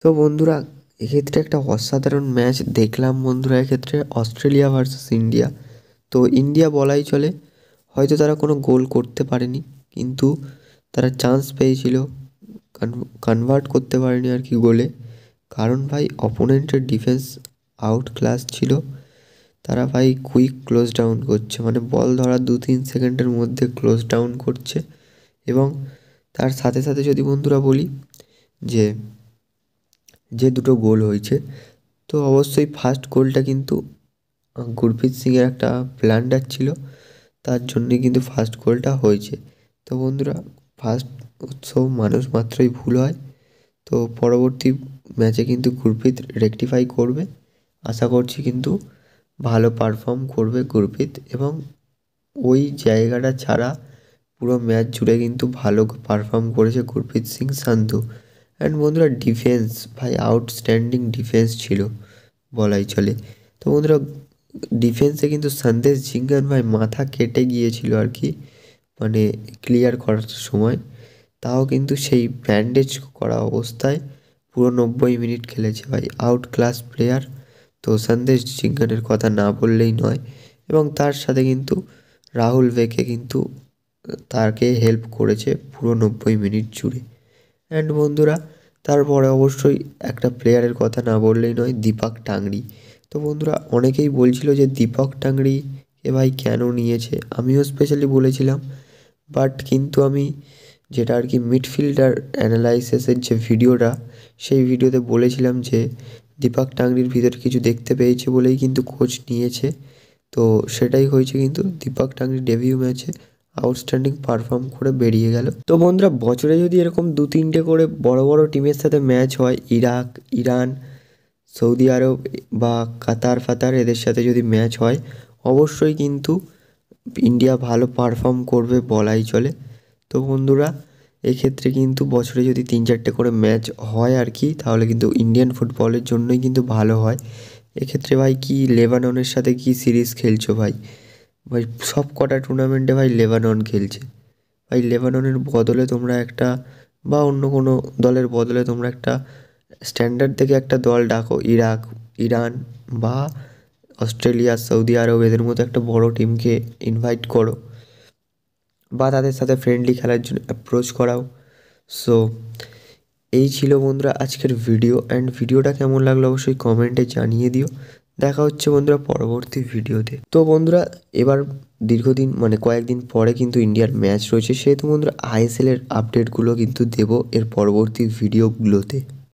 তো বন্ধুরা, এক্ষেত্রে একটা অসাধারণ ম্যাচ দেখলাম বন্ধুরা। এক্ষেত্রে অস্ট্রেলিয়া ভার্সেস ইন্ডিয়া। তো ইন্ডিয়া বলাই চলে হয়তো তারা কোনো গোল করতে পারেনি, কিন্তু তারা চান্স পেয়েছিল, কনভার্ট করতে পারেনি আর কি গোলে। কারণ ভাই অপোনেন্টের ডিফেন্স আউট ক্লাস ছিল। তারা ভাই কুইক ক্লোজ ডাউন করছে, মানে বল ধরার 2-3 সেকেন্ডের মধ্যে ক্লোজ ডাউন করছে। এবং তার সাথে সাথে যদি বন্ধুরা বলি যে যে দুটো গোল হয়েছে, তো অবশ্যই ফার্স্ট গোলটা কিন্তু গুরপ্রীত সিংয়ের একটা ব্লান্ডার ছিল, তার জন্যে কিন্তু ফার্স্ট গোলটা হয়েছে। তো বন্ধুরা, ফার্স্ট উৎসব মানুষ মাত্রই ভুল হয়। তো পরবর্তী ম্যাচে কিন্তু গুরপ্রীত রেকটিফাই করবে, আশা করছি কিন্তু ভালো পারফর্ম করবে গুরপ্রীত। এবং ওই জায়গাটা ছাড়া পুরো ম্যাচ জুড়ে কিন্তু ভালো পারফর্ম করেছে গুরপ্রীত সিং সান্ধু। অ্যান্ড বন্ধুরা, ডিফেন্স ভাই আউটস্ট্যান্ডিং ডিফেন্স ছিল বলাই চলে। তো বন্ধুরা, ডিফেন্সে কিন্তু সন্দেশ ঝিঙ্গান ভাই মাথা কেটে গিয়েছিল আর কি, মানে ক্লিয়ার করার সময়। তাও কিন্তু সেই ব্যান্ডেজ করা অবস্থায় পুরো 90 মিনিট খেলেছে ভাই, আউট ক্লাস প্লেয়ার। তো সন্দেশ ঝিঙ্গানের কথা না বললেই নয়। এবং তার সাথে কিন্তু রাহুল বেকে কিন্তু তাকে হেল্প করেছে পুরো 90 মিনিট জুড়ে। অ্যান্ড বন্ধুরা, তারপরে অবশ্যই একটা প্লেয়ারের কথা না বললেই নয়, দীপক টাংরি। তো বন্ধুরা, অনেকেই বলছিল যে দীপক টাংরিকে ভাই কেন নিয়েছে, আমিও স্পেশালি বলেছিলাম। বাট কিন্তু আমি যেটা আর কি মিডফিল্ডার অ্যানালাইসিসের যে ভিডিওটা, সেই ভিডিওতে বলেছিলাম যে দীপক টাংরির ভিতরে কিছু দেখতে পেয়েছে বলেই কিন্তু কোচ নিয়েছে। তো সেটাই হয়েছে, কিন্তু দীপক টাংরি ডেবিউ ম্যাচে আউটস্ট্যান্ডিং পারফর্ম করে বেরিয়ে গেল। তো বন্ধুরা, বছরে যদি এরকম 2-3টে করে বড় বড় টিমের সাথে ম্যাচ হয়, ইরাক, ইরান, সৌদি আরব বা কাতার ফাতার, এদের সাথে যদি ম্যাচ হয়, অবশ্যই কিন্তু ইন্ডিয়া ভালো পারফর্ম করবে বলাই চলে। তো বন্ধুরা, এক্ষেত্রে কিন্তু বছরে যদি 3-4টে করে ম্যাচ হয় আর কি, তাহলে কিন্তু ইন্ডিয়ান ফুটবলের জন্যই কিন্তু ভালো হয়। এক্ষেত্রে ভাই কি লেবাননের সাথে কি সিরিজ খেলছো ভাই? ভাই সব কটা টুর্নামেন্টে ভাই লেবানন খেলছে। ভাই লেবাননের বদলে তোমরা একটা, বা অন্য কোনো দলের বদলে তোমরা একটা স্ট্যান্ডার্ড থেকে একটা দল ডাকো, ইরাক, ইরান বা অস্ট্রেলিয়া, সৌদি আরব, এদের মতো একটা বড় টিমকে ইনভাইট করো, বা তাদের সাথে ফ্রেন্ডলি খেলার জন্য অ্যাপ্রোচ করাও। সো এই ছিল বন্ধুরা আজকের ভিডিও। অ্যান্ড ভিডিওটা কেমন লাগলো অবশ্যই কমেন্টে জানিয়ে দিও। দেখা হচ্ছে বন্ধুরা পরবর্তী ভিডিওতে। তো বন্ধুরা, এবার দীর্ঘদিন মানে কয়েকদিন পরে কিন্তু ইন্ডিয়ার ম্যাচ রয়েছে, সেহেতু বন্ধুরা আইএসএলের আপডেটগুলো কিন্তু দেবো এর পরবর্তী ভিডিওগুলোতে।